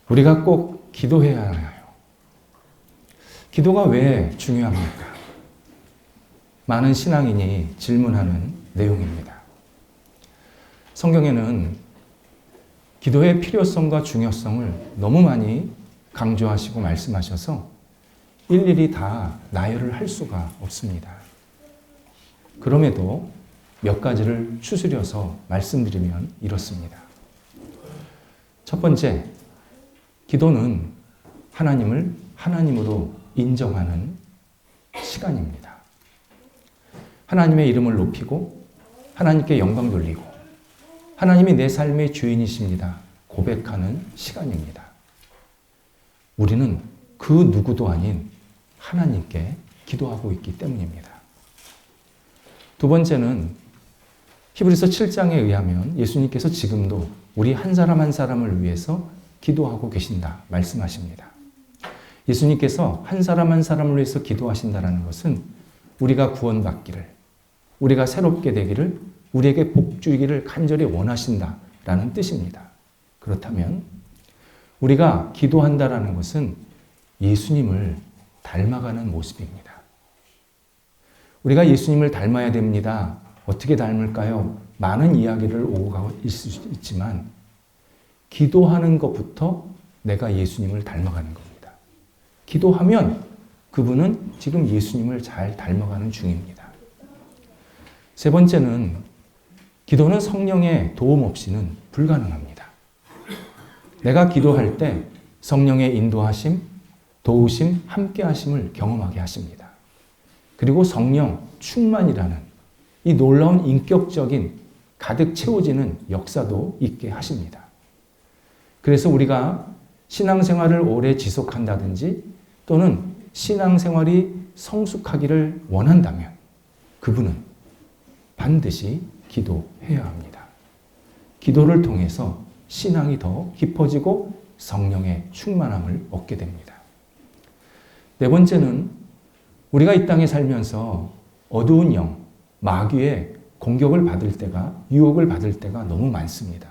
우리가 꼭 기도해야 하나요? 기도가 왜 중요합니까? 많은 신앙인이 질문하는 내용입니다. 성경에는 기도의 필요성과 중요성을 너무 많이 강조하시고 말씀하셔서 일일이 다 나열을 할 수가 없습니다. 그럼에도 몇 가지를 추스려서 말씀드리면 이렇습니다. 첫 번째, 기도는 하나님을 하나님으로 인정하는 시간입니다. 하나님의 이름을 높이고 하나님께 영광 돌리고 하나님이 내 삶의 주인이십니다. 고백하는 시간입니다. 우리는 그 누구도 아닌 하나님께 기도하고 있기 때문입니다. 두 번째는 히브리서 7장에 의하면 예수님께서 지금도 우리 한 사람 한 사람을 위해서 기도하고 계신다 말씀하십니다. 예수님께서 한 사람 한 사람을 위해서 기도하신다는 것은 우리가 구원받기를, 우리가 새롭게 되기를, 우리에게 복 주기를 간절히 원하신다라는 뜻입니다. 그렇다면 우리가 기도한다라는 것은 예수님을 닮아가는 모습입니다. 우리가 예수님을 닮아야 됩니다. 어떻게 닮을까요? 많은 이야기를 오고 가고 있을 수 있지만 기도하는 것부터 내가 예수님을 닮아가는 겁니다. 기도하면 그분은 지금 예수님을 잘 닮아가는 중입니다. 세 번째는 기도는 성령의 도움 없이는 불가능합니다. 내가 기도할 때 성령의 인도하심, 도우심, 함께하심을 경험하게 하십니다. 그리고 성령 충만이라는 이 놀라운 인격적인 가득 채워지는 역사도 있게 하십니다. 그래서 우리가 신앙생활을 오래 지속한다든지 또는 신앙생활이 성숙하기를 원한다면 그분은 반드시 기도해야 합니다. 기도를 통해서 신앙이 더 깊어지고 성령의 충만함을 얻게 됩니다. 네 번째는 우리가 이 땅에 살면서 어두운 영, 마귀의 공격을 받을 때가, 유혹을 받을 때가 너무 많습니다.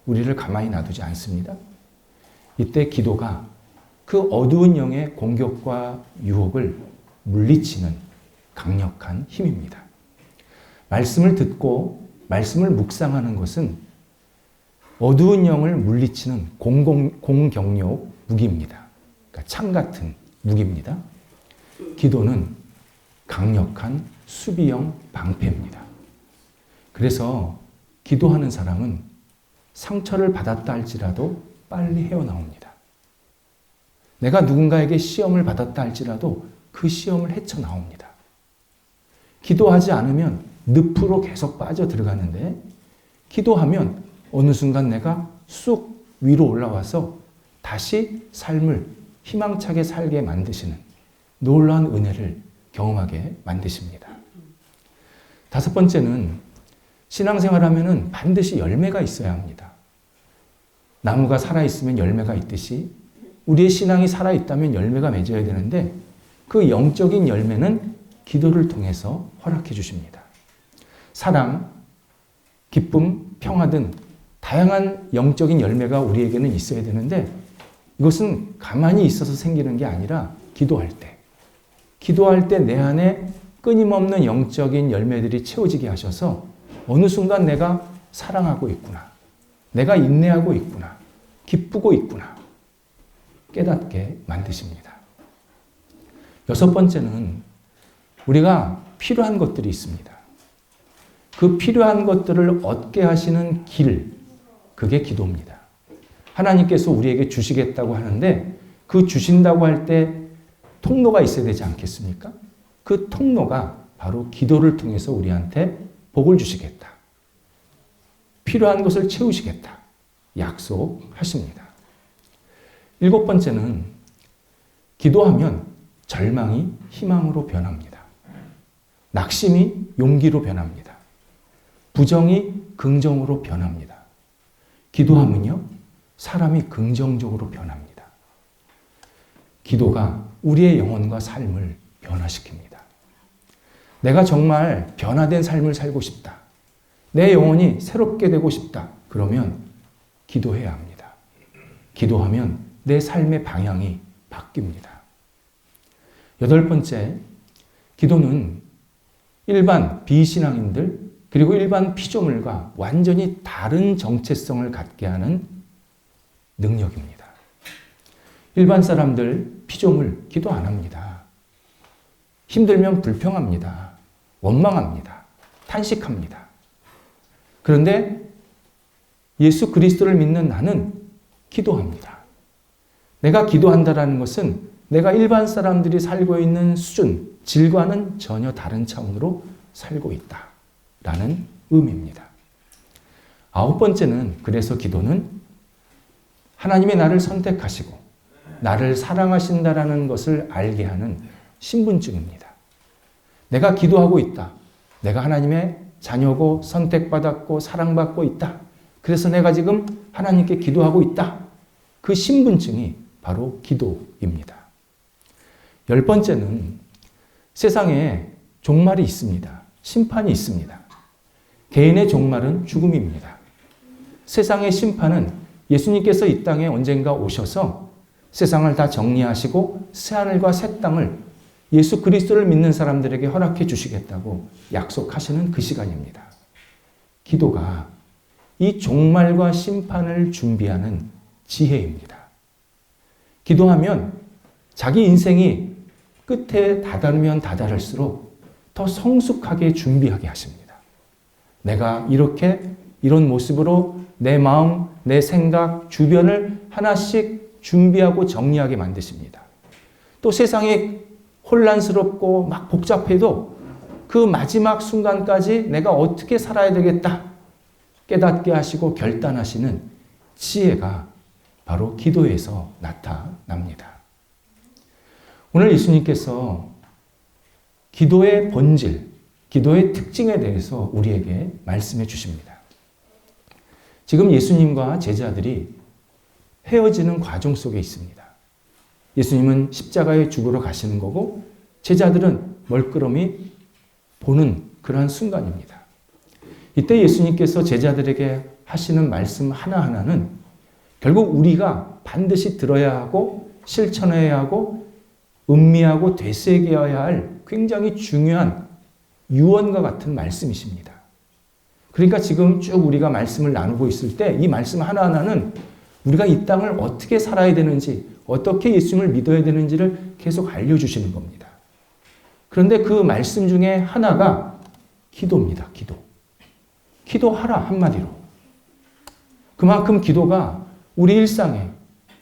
우리를 가만히 놔두지 않습니다. 이때 기도가 그 어두운 영의 공격과 유혹을 물리치는 강력한 힘입니다. 말씀을 듣고 말씀을 묵상하는 것은 어두운 영을 물리치는 공격력 무기입니다. 그러니까 창 같은 무기입니다. 기도는 강력한 수비형 방패입니다. 그래서 기도하는 사람은 상처를 받았다 할지라도 빨리 헤어나옵니다. 내가 누군가에게 시험을 받았다 할지라도 그 시험을 헤쳐나옵니다. 기도하지 않으면 늪으로 계속 빠져 들어가는데 기도하면 어느 순간 내가 쑥 위로 올라와서 다시 삶을 희망차게 살게 만드시는 놀라운 은혜를 경험하게 만드십니다. 다섯 번째는 신앙생활하면은 반드시 열매가 있어야 합니다. 나무가 살아있으면 열매가 있듯이 우리의 신앙이 살아있다면 열매가 맺어야 되는데 그 영적인 열매는 기도를 통해서 허락해 주십니다. 사랑, 기쁨, 평화 등 다양한 영적인 열매가 우리에게는 있어야 되는데 이것은 가만히 있어서 생기는 게 아니라 기도할 때 내 안에 끊임없는 영적인 열매들이 채워지게 하셔서 어느 순간 내가 사랑하고 있구나, 내가 인내하고 있구나, 기쁘고 있구나 깨닫게 만드십니다. 여섯 번째는 우리가 필요한 것들이 있습니다. 그 필요한 것들을 얻게 하시는 길, 그게 기도입니다. 하나님께서 우리에게 주시겠다고 하는데 그 주신다고 할 때 통로가 있어야 되지 않겠습니까? 그 통로가 바로 기도를 통해서 우리한테 복을 주시겠다. 필요한 것을 채우시겠다. 약속하십니다. 일곱 번째는 기도하면 절망이 희망으로 변합니다. 낙심이 용기로 변합니다. 부정이 긍정으로 변합니다. 기도하면요, 사람이 긍정적으로 변합니다. 기도가 우리의 영혼과 삶을 변화시킵니다. 내가 정말 변화된 삶을 살고 싶다. 내 영혼이 새롭게 되고 싶다. 그러면 기도해야 합니다. 기도하면 내 삶의 방향이 바뀝니다. 8번째, 기도는 일반 비신앙인들 그리고 일반 피조물과 완전히 다른 정체성을 갖게 하는 능력입니다. 일반 사람들, 피조물 기도 안 합니다. 힘들면 불평합니다. 원망합니다. 탄식합니다. 그런데 예수 그리스도를 믿는 나는 기도합니다. 내가 기도한다는 것은 내가 일반 사람들이 살고 있는 수준, 질과는 전혀 다른 차원으로 살고 있다라는 의미입니다. 9번째는 그래서 기도는 하나님이 나를 선택하시고 나를 사랑하신다라는 것을 알게 하는 신분증입니다. 내가 기도하고 있다. 내가 하나님의 자녀고 선택받았고 사랑받고 있다. 그래서 내가 지금 하나님께 기도하고 있다. 그 신분증이 바로 기도입니다. 10번째는 세상에 종말이 있습니다. 심판이 있습니다. 개인의 종말은 죽음입니다. 세상의 심판은 예수님께서 이 땅에 언젠가 오셔서 세상을 다 정리하시고 새하늘과 새 땅을 예수 그리스도를 믿는 사람들에게 허락해 주시겠다고 약속하시는 그 시간입니다. 기도가 이 종말과 심판을 준비하는 지혜입니다. 기도하면 자기 인생이 끝에 다다르면 다다를수록 더 성숙하게 준비하게 하십니다. 내가 이런 모습으로 내 마음, 내 생각, 주변을 하나씩 준비하고 정리하게 만드십니다. 또 세상이 혼란스럽고 막 복잡해도 그 마지막 순간까지 내가 어떻게 살아야 되겠다 깨닫게 하시고 결단하시는 지혜가 바로 기도에서 나타납니다. 오늘 예수님께서 기도의 본질, 기도의 특징에 대해서 우리에게 말씀해 주십니다. 지금 예수님과 제자들이 헤어지는 과정 속에 있습니다. 예수님은 십자가에 죽으러 가시는 거고 제자들은 멀끄러미 보는 그러한 순간입니다. 이때 예수님께서 제자들에게 하시는 말씀 하나하나는 결국 우리가 반드시 들어야 하고 실천해야 하고 음미하고 되새겨야 할 굉장히 중요한 유언과 같은 말씀이십니다. 그러니까 지금 쭉 우리가 말씀을 나누고 있을 때 이 말씀 하나하나는 우리가 이 땅을 어떻게 살아야 되는지, 어떻게 예수님을 믿어야 되는지를 계속 알려주시는 겁니다. 그런데 그 말씀 중에 하나가 기도입니다. 기도. 기도하라 한마디로. 그만큼 기도가 우리 일상에,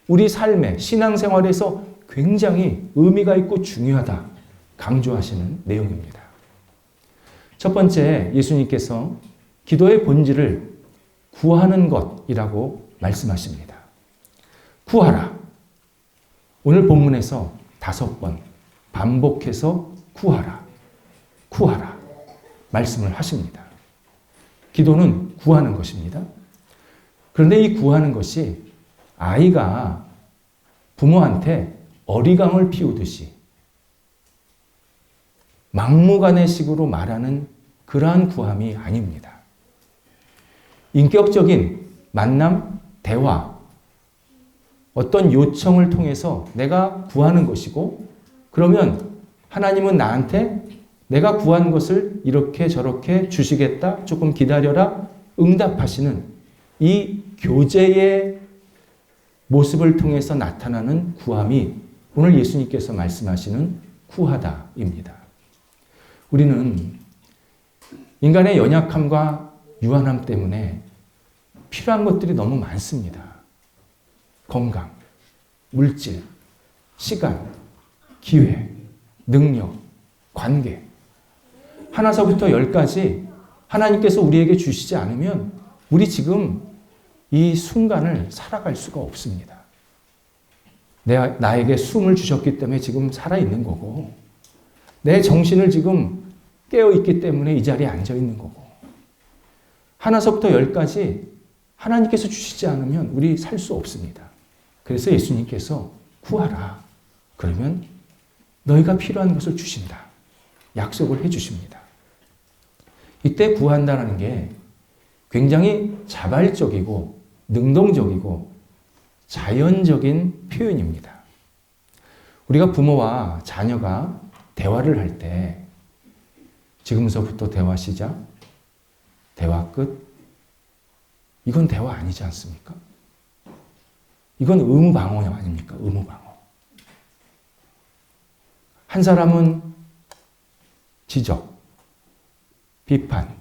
우리 삶에, 신앙생활에서 굉장히 의미가 있고 중요하다 강조하시는 내용입니다. 첫 번째, 예수님께서 기도의 본질을 구하는 것이라고 말씀하십니다. 구하라. 오늘 본문에서 5번 반복해서 구하라. 구하라. 말씀을 하십니다. 기도는 구하는 것입니다. 그런데 이 구하는 것이 아이가 부모한테 어리광을 피우듯이 막무가내식으로 말하는 그러한 구함이 아닙니다. 인격적인 만남, 대화, 어떤 요청을 통해서 내가 구하는 것이고 그러면 하나님은 나한테 내가 구한 것을 이렇게 저렇게 주시겠다, 조금 기다려라, 응답하시는 이 교제의 모습을 통해서 나타나는 구함이 오늘 예수님께서 말씀하시는 구하다입니다. 우리는 인간의 연약함과 유한함 때문에 필요한 것들이 너무 많습니다. 건강, 물질, 시간, 기회, 능력, 관계. 하나서부터 10까지 하나님께서 우리에게 주시지 않으면 우리 지금 이 순간을 살아갈 수가 없습니다. 나에게 숨을 주셨기 때문에 지금 살아있는 거고 내 정신을 지금 깨어있기 때문에 이 자리에 앉아있는 거고 하나서부터 10까지 하나님께서 주시지 않으면 우리 살 수 없습니다. 그래서 예수님께서 구하라. 그러면 너희가 필요한 것을 주신다. 약속을 해 주십니다. 이때 구한다는 게 굉장히 자발적이고 능동적이고 자연적인 표현입니다. 우리가 부모와 자녀가 대화를 할 때 지금서부터 대화 시작, 대화 끝, 이건 대화 아니지 않습니까? 이건 의무방어 아닙니까? 의무방어. 한 사람은 지적, 비판,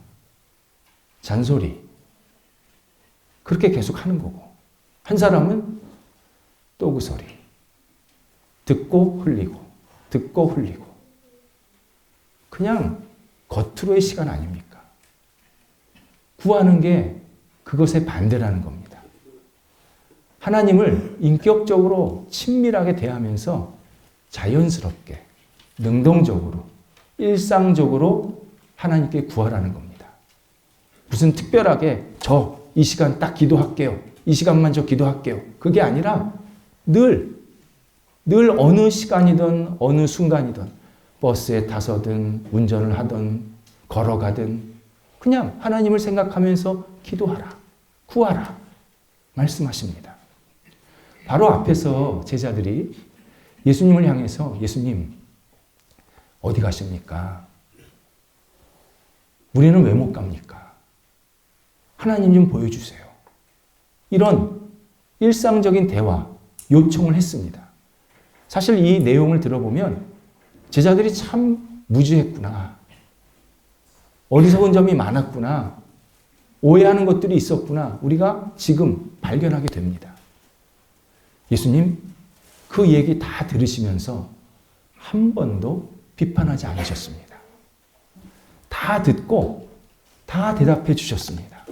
잔소리 그렇게 계속 하는 거고 한 사람은 또 그 소리 듣고 흘리고 듣고 흘리고 그냥 겉으로의 시간 아닙니까? 구하는 게 그것의 반대라는 겁니다. 하나님을 인격적으로 친밀하게 대하면서 자연스럽게 능동적으로 일상적으로 하나님께 구하라는 겁니다. 무슨 특별하게 이 시간 딱 기도할게요. 이 시간만 저 기도할게요. 그게 아니라 늘 어느 시간이든 어느 순간이든 버스에 타서든 운전을 하든 걸어가든 그냥 하나님을 생각하면서 기도하라. 구하라. 말씀하십니다. 바로 앞에서 제자들이 예수님을 향해서 예수님 어디 가십니까? 우리는 왜 못 갑니까? 하나님 좀 보여주세요. 이런 일상적인 대화 요청을 했습니다. 사실 이 내용을 들어보면 제자들이 참 무지했구나. 어리석은 점이 많았구나. 오해하는 것들이 있었구나. 우리가 지금 발견하게 됩니다. 예수님 그 얘기 다 들으시면서 한 번도 비판하지 않으셨습니다. 다 듣고 다 대답해 주셨습니다.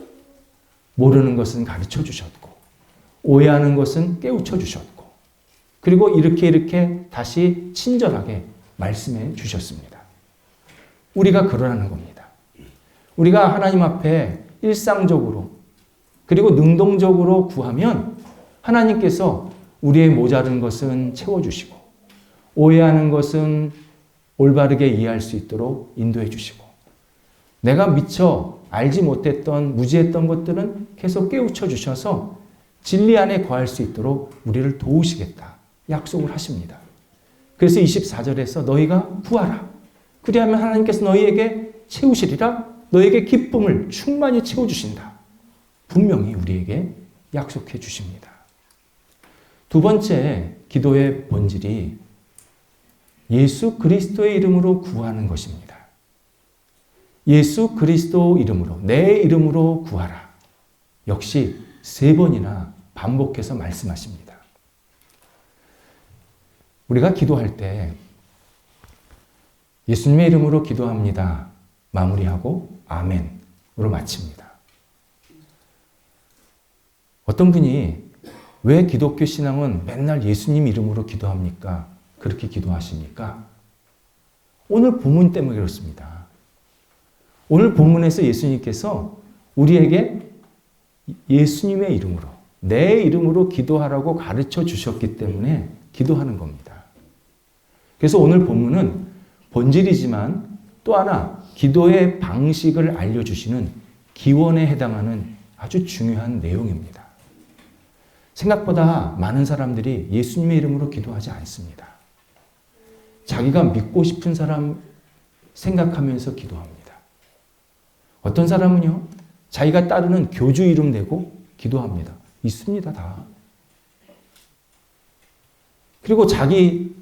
모르는 것은 가르쳐 주셨고 오해하는 것은 깨우쳐 주셨고 그리고 이렇게 다시 친절하게 말씀해 주셨습니다. 우리가 그러라는 겁니다. 우리가 하나님 앞에 일상적으로 그리고 능동적으로 구하면 하나님께서 우리의 모자른 것은 채워주시고 오해하는 것은 올바르게 이해할 수 있도록 인도해 주시고 내가 미처 알지 못했던 무지했던 것들은 계속 깨우쳐 주셔서 진리 안에 거할 수 있도록 우리를 도우시겠다 약속을 하십니다. 그래서 24절에서 너희가 구하라. 그리하면 하나님께서 너희에게 채우시리라. 너희에게 기쁨을 충만히 채워주신다. 분명히 우리에게 약속해 주십니다. 두 번째 기도의 본질이 예수 그리스도의 이름으로 구하는 것입니다. 예수 그리스도 이름으로 내 이름으로 구하라. 역시 3번이나 반복해서 말씀하십니다. 우리가 기도할 때 예수님의 이름으로 기도합니다. 마무리하고 아멘으로 마칩니다. 어떤 분이 왜 기독교 신앙은 맨날 예수님 이름으로 기도합니까? 그렇게 기도하십니까? 오늘 본문 때문에 그렇습니다. 오늘 본문에서 예수님께서 우리에게 예수님의 이름으로 내 이름으로 기도하라고 가르쳐 주셨기 때문에 기도하는 겁니다. 그래서 오늘 본문은 본질이지만 또 하나 기도의 방식을 알려주시는 기원에 해당하는 아주 중요한 내용입니다. 생각보다 많은 사람들이 예수님의 이름으로 기도하지 않습니다. 자기가 믿고 싶은 사람 생각하면서 기도합니다. 어떤 사람은요, 자기가 따르는 교주 이름 대고 기도합니다. 있습니다, 다. 그리고 자기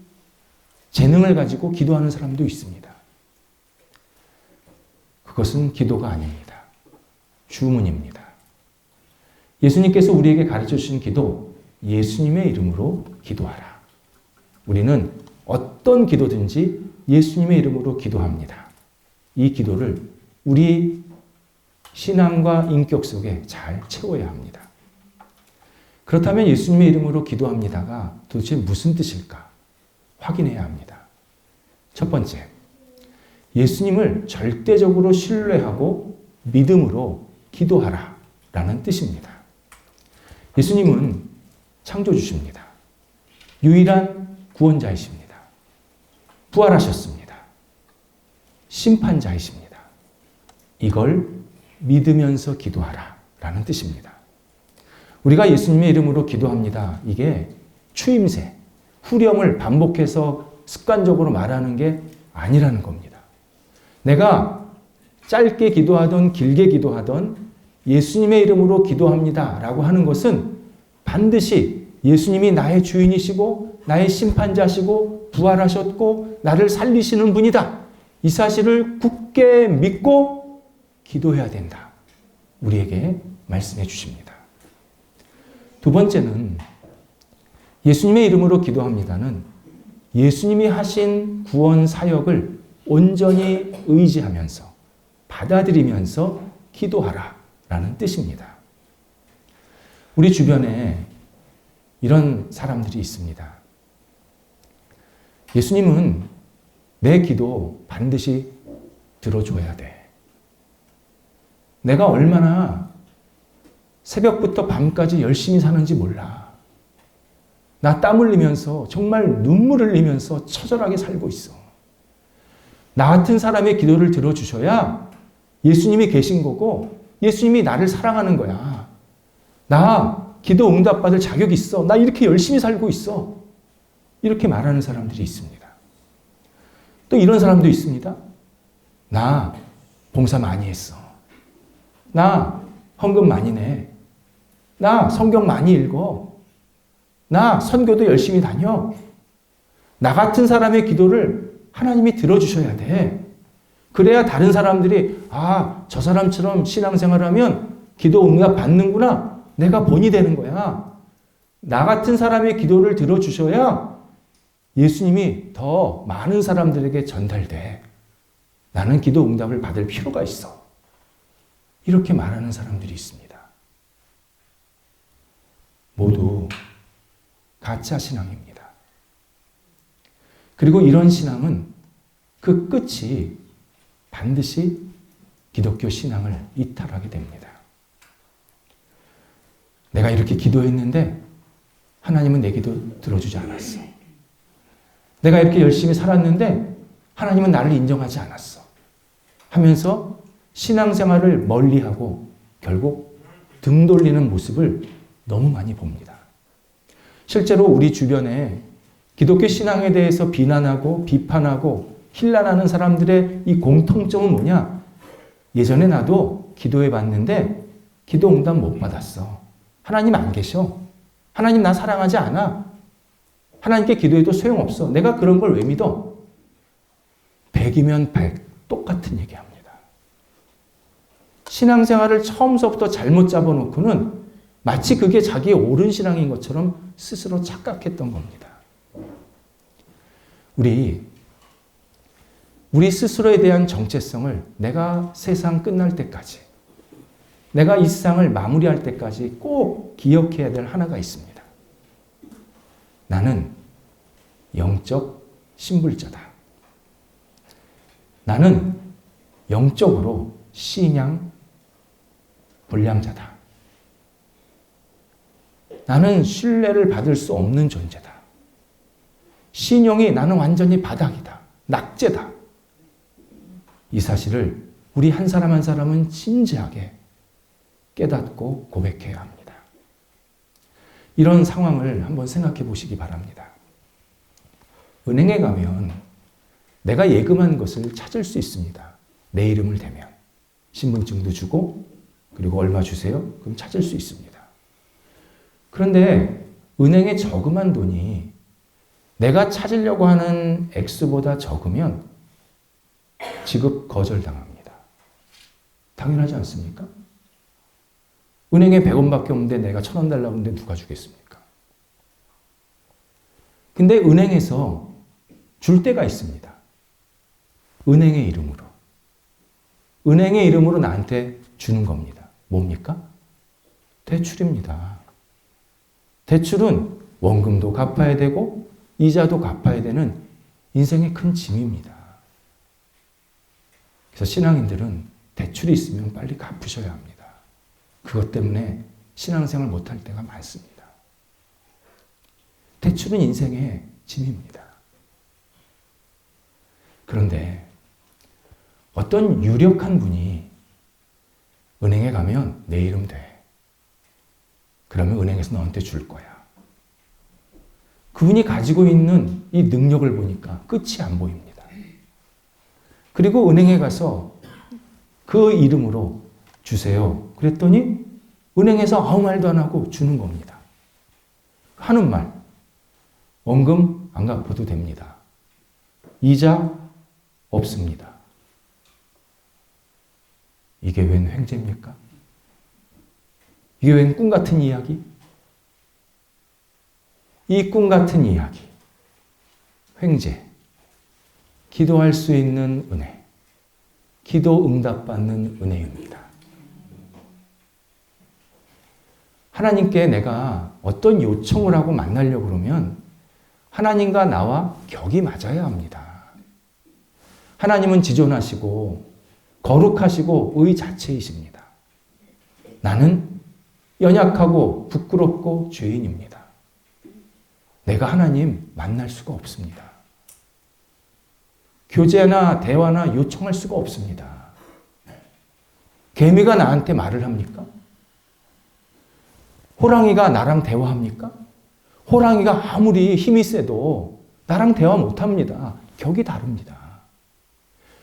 재능을 가지고 기도하는 사람도 있습니다. 그것은 기도가 아닙니다. 주문입니다. 예수님께서 우리에게 가르쳐 주신 기도, 예수님의 이름으로 기도하라. 우리는 어떤 기도든지 예수님의 이름으로 기도합니다. 이 기도를 우리 신앙과 인격 속에 잘 채워야 합니다. 그렇다면 예수님의 이름으로 기도합니다가 도대체 무슨 뜻일까? 확인해야 합니다. 첫 번째, 예수님을 절대적으로 신뢰하고 믿음으로 기도하라 라는 뜻입니다. 예수님은 창조주십니다. 유일한 구원자이십니다. 부활하셨습니다. 심판자이십니다. 이걸 믿으면서 기도하라 라는 뜻입니다. 우리가 예수님의 이름으로 기도합니다. 이게 추임새, 후렴을 반복해서 습관적으로 말하는 게 아니라는 겁니다. 내가 짧게 기도하던 길게 기도하던 예수님의 이름으로 기도합니다 라고 하는 것은 반드시 예수님이 나의 주인이시고 나의 심판자시고 부활하셨고 나를 살리시는 분이다. 이 사실을 굳게 믿고 기도해야 된다. 우리에게 말씀해 주십니다. 두 번째는 예수님의 이름으로 기도합니다는 예수님이 하신 구원 사역을 온전히 의지하면서 받아들이면서 기도하라 라는 뜻입니다. 우리 주변에 이런 사람들이 있습니다. 예수님은 내 기도 반드시 들어줘야 돼. 내가 얼마나 새벽부터 밤까지 열심히 사는지 몰라. 나 땀 흘리면서 정말 눈물 흘리면서 처절하게 살고 있어. 나 같은 사람의 기도를 들어주셔야 예수님이 계신 거고 예수님이 나를 사랑하는 거야. 나 기도 응답받을 자격이 있어. 나 이렇게 열심히 살고 있어. 이렇게 말하는 사람들이 있습니다. 또 이런 사람도 있습니다. 나 봉사 많이 했어. 나 헌금 많이 내. 나 성경 많이 읽어. 나 선교도 열심히 다녀. 나 같은 사람의 기도를 하나님이 들어주셔야 돼. 그래야 다른 사람들이 저 사람처럼 신앙생활하면 기도 응답 받는구나. 내가 본이 되는 거야. 나 같은 사람의 기도를 들어주셔야 예수님이 더 많은 사람들에게 전달돼. 나는 기도 응답을 받을 필요가 있어. 이렇게 말하는 사람들이 있습니다. 모두 가짜 신앙입니다. 그리고 이런 신앙은 그 끝이 반드시 기독교 신앙을 이탈하게 됩니다. 내가 이렇게 기도했는데 하나님은 내 기도 들어주지 않았어. 내가 이렇게 열심히 살았는데 하나님은 나를 인정하지 않았어. 하면서 신앙생활을 멀리하고 결국 등 돌리는 모습을 너무 많이 봅니다. 실제로 우리 주변에 기독교 신앙에 대해서 비난하고 비판하고 힐난하는 사람들의 이 공통점은 뭐냐? 예전에 나도 기도해 봤는데 기도 응답 못 받았어. 하나님 안 계셔. 하나님 나 사랑하지 않아. 하나님께 기도해도 소용없어. 내가 그런 걸 왜 믿어? 100이면 100 똑같은 얘기합니다. 신앙생활을 처음서부터 잘못 잡아놓고는 마치 그게 자기의 옳은 신앙인 것처럼 스스로 착각했던 겁니다. 우리 스스로에 대한 정체성을 내가 세상 끝날 때까지, 내가 이 세상을 마무리할 때까지 꼭 기억해야 될 하나가 있습니다. 나는 영적 신불자다. 나는 영적으로 신양 불량자다. 나는 신뢰를 받을 수 없는 존재다. 신용이 나는 완전히 바닥이다. 낙제다. 이 사실을 우리 한 사람 한 사람은 진지하게 깨닫고 고백해야 합니다. 이런 상황을 한번 생각해 보시기 바랍니다. 은행에 가면 내가 예금한 것을 찾을 수 있습니다. 내 이름을 대면. 신분증도 주고 그리고 얼마 주세요? 그럼 찾을 수 있습니다. 그런데 은행에 저금한 돈이 내가 찾으려고 하는 액수보다 적으면 지급 거절당합니다. 당연하지 않습니까? 은행에 100원밖에 없는데 내가 1000원 달라고 하는데 누가 주겠습니까? 근데 은행에서 줄 때가 있습니다. 은행의 이름으로. 은행의 이름으로 나한테 주는 겁니다. 뭡니까? 대출입니다. 대출은 원금도 갚아야 되고 이자도 갚아야 되는 인생의 큰 짐입니다. 그래서 신앙인들은 대출이 있으면 빨리 갚으셔야 합니다. 그것 때문에 신앙생활 못할 때가 많습니다. 대출은 인생의 짐입니다. 그런데 어떤 유력한 분이 은행에 가면 내 이름 돼. 그러면 은행에서 너한테 줄 거야. 그분이 가지고 있는 이 능력을 보니까 끝이 안 보입니다. 그리고 은행에 가서 그 이름으로 주세요. 그랬더니 은행에서 아무 말도 안 하고 주는 겁니다. 하는 말, 원금 안 갚아도 됩니다. 이자 없습니다. 이게 웬 횡재입니까? 이게 웬 꿈 같은 이야기? 이 꿈 같은 이야기, 횡재, 기도할 수 있는 은혜, 기도 응답받는 은혜입니다. 하나님께 내가 어떤 요청을 하고 만나려고 그러면 하나님과 나와 격이 맞아야 합니다. 하나님은 지존하시고 거룩하시고 의 자체이십니다. 나는 연약하고 부끄럽고 죄인입니다. 내가 하나님 만날 수가 없습니다. 교제나 대화나 요청할 수가 없습니다. 개미가 나한테 말을 합니까? 호랑이가 나랑 대화합니까? 호랑이가 아무리 힘이 세도 나랑 대화 못합니다. 격이 다릅니다.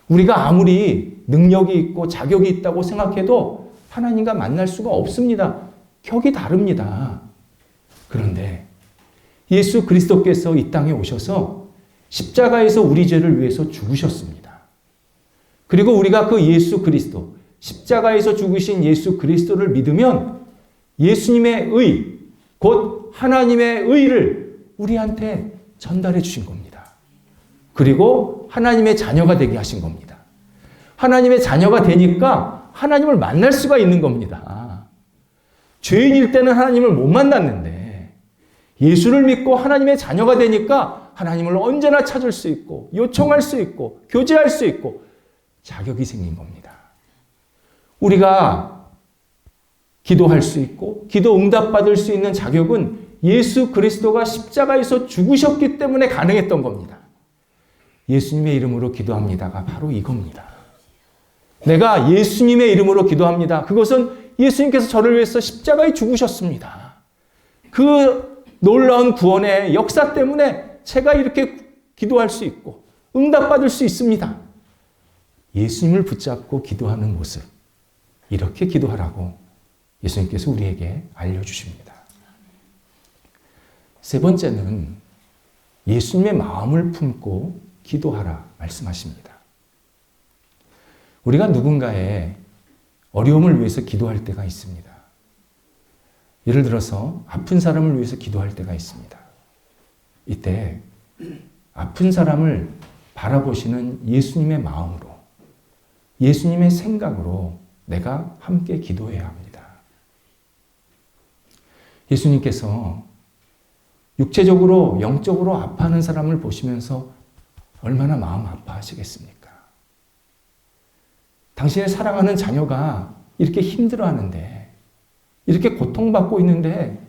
우리가 아무리 능력이 있고 자격이 있다고 생각해도 하나님과 만날 수가 없습니다. 격이 다릅니다. 그런데 예수 그리스도께서 이 땅에 오셔서 십자가에서 우리 죄를 위해서 죽으셨습니다. 그리고 우리가 그 예수 그리스도, 십자가에서 죽으신 예수 그리스도를 믿으면 예수님의 의, 곧 하나님의 의를 우리한테 전달해 주신 겁니다. 그리고 하나님의 자녀가 되게 하신 겁니다. 하나님의 자녀가 되니까 하나님을 만날 수가 있는 겁니다. 죄인일 때는 하나님을 못 만났는데 예수를 믿고 하나님의 자녀가 되니까 하나님을 언제나 찾을 수 있고 요청할 수 있고 교제할 수 있고 자격이 생긴 겁니다. 우리가 기도할 수 있고 기도 응답받을 수 있는 자격은 예수 그리스도가 십자가에서 죽으셨기 때문에 가능했던 겁니다. 예수님의 이름으로 기도합니다가 바로 이겁니다. 내가 예수님의 이름으로 기도합니다. 그것은 예수님께서 저를 위해서 십자가에 죽으셨습니다. 그 놀라운 구원의 역사 때문에 제가 이렇게 기도할 수 있고 응답받을 수 있습니다. 예수님을 붙잡고 기도하는 모습, 이렇게 기도하라고 예수님께서 우리에게 알려주십니다. 세 번째는 예수님의 마음을 품고 기도하라 말씀하십니다. 우리가 누군가의 어려움을 위해서 기도할 때가 있습니다. 예를 들어서 아픈 사람을 위해서 기도할 때가 있습니다. 이때 아픈 사람을 바라보시는 예수님의 마음으로, 예수님의 생각으로 내가 함께 기도해야 합니다. 예수님께서 육체적으로, 영적으로 아파하는 사람을 보시면서 얼마나 마음 아파하시겠습니까? 당신의 사랑하는 자녀가 이렇게 힘들어하는데, 이렇게 고통받고 있는데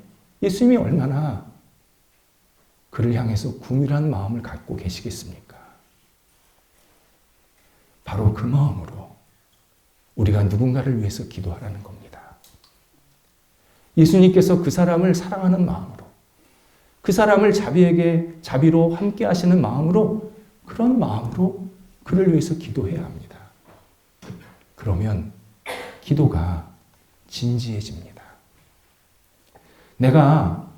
예수님이 얼마나 그를 향해서 궁휼한 마음을 갖고 계시겠습니까? 바로 그 마음으로 우리가 누군가를 위해서 기도하라는 겁니다. 예수님께서 그 사람을 사랑하는 마음으로, 그 사람을 자비로 함께 하시는 마음으로, 그런 마음으로 그를 위해서 기도해야 합니다. 그러면 기도가 진지해집니다. 내가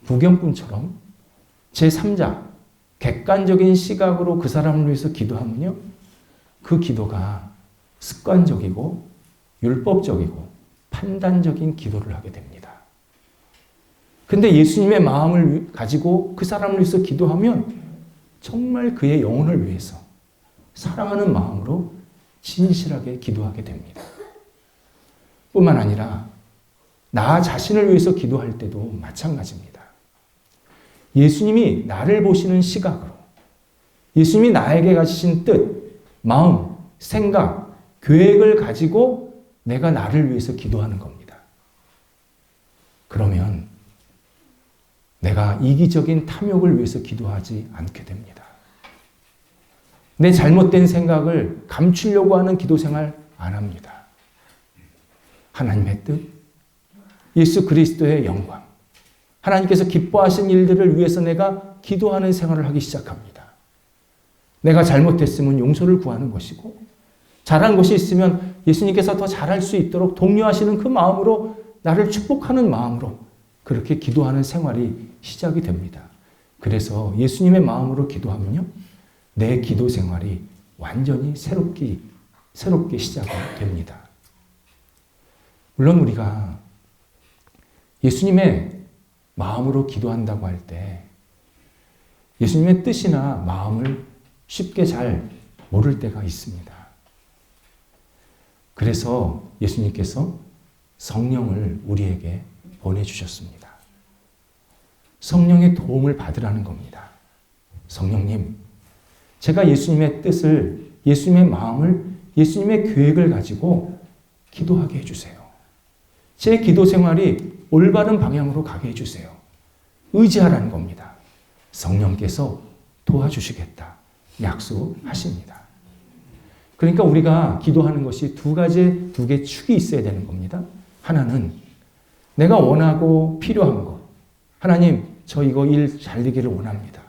부경꾼처럼 제3자, 객관적인 시각으로 그 사람을 위해서 기도하면요, 그 기도가 습관적이고 율법적이고 판단적인 기도를 하게 됩니다. 근데 예수님의 마음을 가지고 그 사람을 위해서 기도하면 정말 그의 영혼을 위해서 사랑하는 마음으로 진실하게 기도하게 됩니다. 뿐만 아니라 나 자신을 위해서 기도할 때도 마찬가지입니다. 예수님이 나를 보시는 시각으로, 예수님이 나에게 가지신 뜻, 마음, 생각, 계획을 가지고 내가 나를 위해서 기도하는 겁니다. 그러면 내가 이기적인 탐욕을 위해서 기도하지 않게 됩니다. 내 잘못된 생각을 감추려고 하는 기도 생활 안 합니다. 하나님의 뜻, 예수 그리스도의 영광, 하나님께서 기뻐하신 일들을 위해서 내가 기도하는 생활을 하기 시작합니다. 내가 잘못했으면 용서를 구하는 것이고, 잘한 것이 있으면 예수님께서 더 잘할 수 있도록 독려하시는 그 마음으로, 나를 축복하는 마음으로 그렇게 기도하는 생활이 시작이 됩니다. 그래서 예수님의 마음으로 기도하면요, 내 기도 생활이 완전히 새롭게 시작이 됩니다. 물론 우리가 예수님의 마음으로 기도한다고 할 때 예수님의 뜻이나 마음을 쉽게 잘 모를 때가 있습니다. 그래서 예수님께서 성령을 우리에게 보내주셨습니다. 성령의 도움을 받으라는 겁니다. 성령님, 제가 예수님의 뜻을, 예수님의 마음을, 예수님의 계획을 가지고 기도하게 해주세요. 제 기도 생활이 올바른 방향으로 가게 해주세요. 의지하라는 겁니다. 성령께서 도와주시겠다 약속하십니다. 그러니까 우리가 기도하는 것이 두 개 축이 있어야 되는 겁니다. 하나는 내가 원하고 필요한 것. 하나님, 저 이거 일 잘 되기를 원합니다.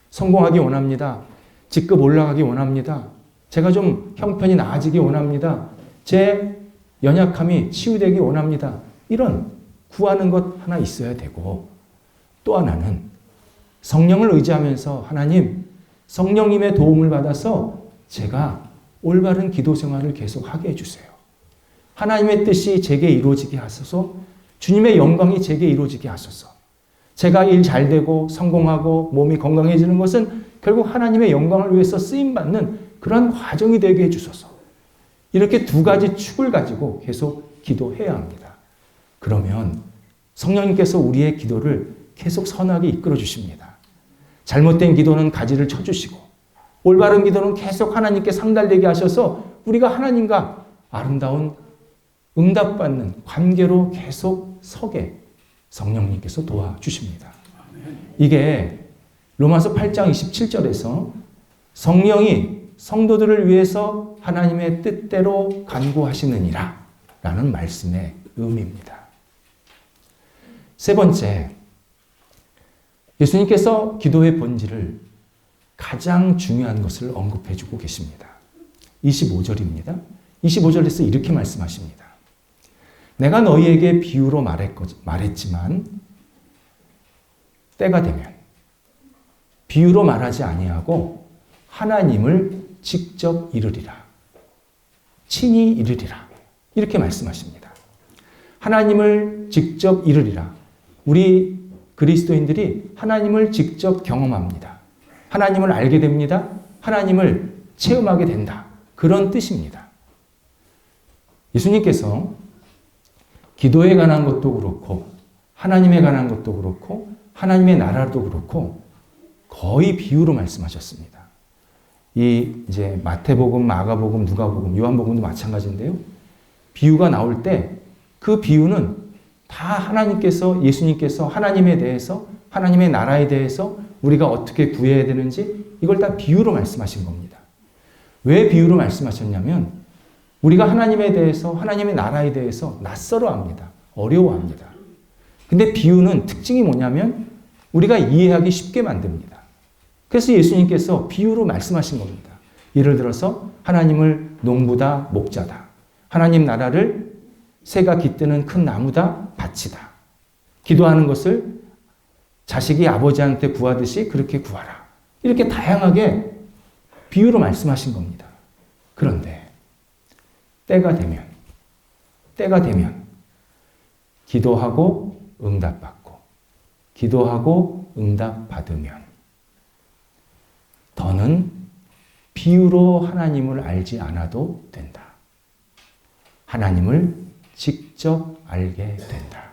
성공하기 원합니다. 직급 올라가기 원합니다. 제가 좀 형편이 나아지기 원합니다. 제 연약함이 치유되기 원합니다. 이런 구하는 것 하나 있어야 되고, 또 하나는 성령을 의지하면서 하나님, 성령님의 도움을 받아서 제가 올바른 기도 생활을 계속하게 해주세요. 하나님의 뜻이 제게 이루어지게 하소서, 주님의 영광이 제게 이루어지게 하소서. 제가 일 잘 되고 성공하고 몸이 건강해지는 것은 결국 하나님의 영광을 위해서 쓰임받는 그러한 과정이 되게 해주소서. 이렇게 두 가지 축을 가지고 계속 기도해야 합니다. 그러면 성령님께서 우리의 기도를 계속 선하게 이끌어 주십니다. 잘못된 기도는 가지를 쳐주시고, 올바른 기도는 계속 하나님께 상달되게 하셔서 우리가 하나님과 아름다운 응답받는 관계로 계속 서게 성령님께서 도와주십니다. 이게 로마서 8장 27절에서 성령이 성도들을 위해서 하나님의 뜻대로 간구하시느니라 라는 말씀의 의미입니다. 세 번째, 예수님께서 기도의 본질을 가장 중요한 것을 언급해 주고 계십니다. 25절입니다. 25절에서 이렇게 말씀하십니다. 내가 너희에게 비유로 말했지만 때가 되면 비유로 말하지 아니하고 하나님을 직접 이르리라. 친히 이르리라. 이렇게 말씀하십니다. 하나님을 직접 이르리라. 우리 그리스도인들이 하나님을 직접 경험합니다. 하나님을 알게 됩니다. 하나님을 체험하게 된다. 그런 뜻입니다. 예수님께서 기도에 관한 것도 그렇고 하나님에 관한 것도 그렇고 하나님의 나라도 그렇고 거의 비유로 말씀하셨습니다. 이제 마태복음, 마가복음, 누가복음, 요한복음도 마찬가지인데요. 비유가 나올 때 그 비유는 다 하나님께서, 예수님께서 하나님에 대해서, 하나님의 나라에 대해서 우리가 어떻게 구해야 되는지 이걸 다 비유로 말씀하신 겁니다. 왜 비유로 말씀하셨냐면 우리가 하나님에 대해서, 하나님의 나라에 대해서 낯설어합니다. 어려워합니다. 근데 비유는 특징이 뭐냐면 우리가 이해하기 쉽게 만듭니다. 그래서 예수님께서 비유로 말씀하신 겁니다. 예를 들어서 하나님을 농부다, 목자다. 하나님 나라를 새가 깃드는 큰 나무다, 밭이다. 기도하는 것을 자식이 아버지한테 구하듯이 그렇게 구하라. 이렇게 다양하게 비유로 말씀하신 겁니다. 그런데 때가 되면 기도하고 응답받고 기도하고 응답받으면 더는 비유로 하나님을 알지 않아도 된다. 하나님을 직접 알게 된다.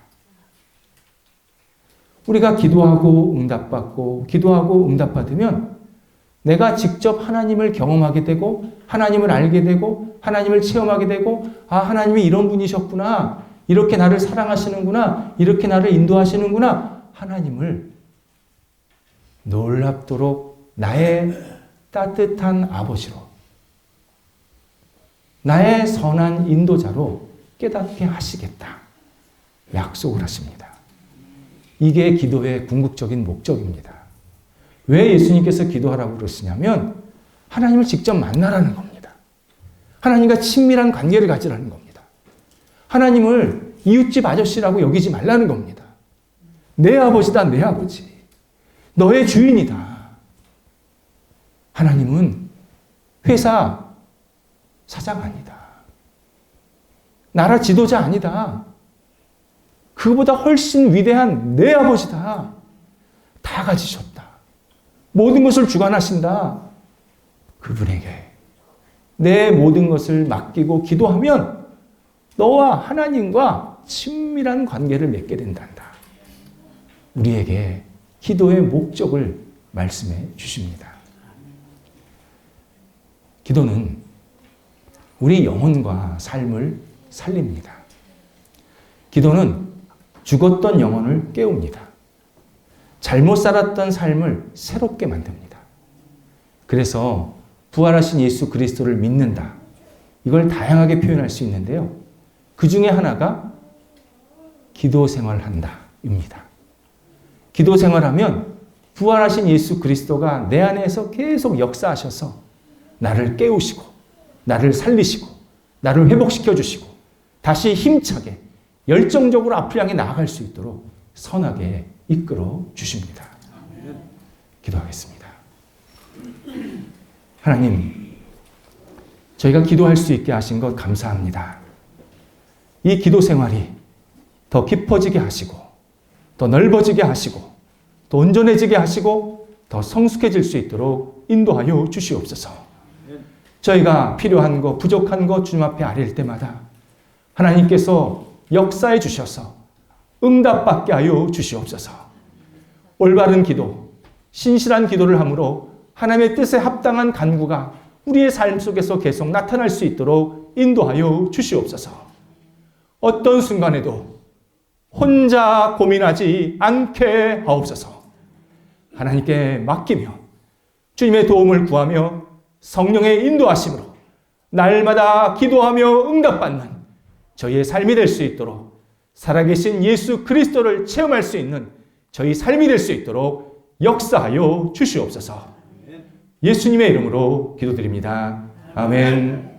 우리가 기도하고 응답받고 기도하고 응답받으면 내가 직접 하나님을 경험하게 되고 하나님을 알게 되고 하나님을 체험하게 되고 하나님이 이런 분이셨구나. 이렇게 나를 사랑하시는구나. 이렇게 나를 인도하시는구나. 하나님을 놀랍도록 나의 따뜻한 아버지로 나의 선한 인도자로 깨닫게 하시겠다. 약속을 하십니다. 이게 기도의 궁극적인 목적입니다. 왜 예수님께서 기도하라고 그러시냐면 하나님을 직접 만나라는 겁니다. 하나님과 친밀한 관계를 가지라는 겁니다. 하나님을 이웃집 아저씨라고 여기지 말라는 겁니다. 내 아버지다, 내 아버지. 너의 주인이다. 하나님은 회사 사장 아니다. 나라 지도자 아니다. 그보다 훨씬 위대한 내 아버지다. 다 가지셨다. 모든 것을 주관하신다. 그분에게 내 모든 것을 맡기고 기도하면 너와 하나님과 친밀한 관계를 맺게 된단다. 우리에게 기도의 목적을 말씀해 주십니다. 기도는 우리 영혼과 삶을 살립니다. 기도는 죽었던 영혼을 깨웁니다. 잘못 살았던 삶을 새롭게 만듭니다. 그래서 부활하신 예수 그리스도를 믿는다. 이걸 다양하게 표현할 수 있는데요. 그 중에 하나가 기도 생활한다 입니다. 기도 생활하면 부활하신 예수 그리스도가 내 안에서 계속 역사하셔서 나를 깨우시고 나를 살리시고 나를 회복시켜 주시고 다시 힘차게 열정적으로 앞을 향해 나아갈 수 있도록 선하게 이끌어 주십니다. 기도하겠습니다. 하나님, 저희가 기도할 수 있게 하신 것 감사합니다. 이 기도 생활이 더 깊어지게 하시고 더 넓어지게 하시고 더 온전해지게 하시고 더 성숙해질 수 있도록 인도하여 주시옵소서. 저희가 필요한 것, 부족한 것 주님 앞에 아뢰일 때마다 하나님께서 역사해 주셔서 응답받게 하여 주시옵소서. 올바른 기도, 신실한 기도를 함으로 하나님의 뜻에 합당한 간구가 우리의 삶 속에서 계속 나타날 수 있도록 인도하여 주시옵소서. 어떤 순간에도 혼자 고민하지 않게 하옵소서. 하나님께 맡기며 주님의 도움을 구하며 성령의 인도하심으로 날마다 기도하며 응답받는 저희의 삶이 될 수 있도록 살아계신 예수 그리스도를 체험할 수 있는 저희 삶이 될 수 있도록 역사하여 주시옵소서. 예수님의 이름으로 기도드립니다. 아멘.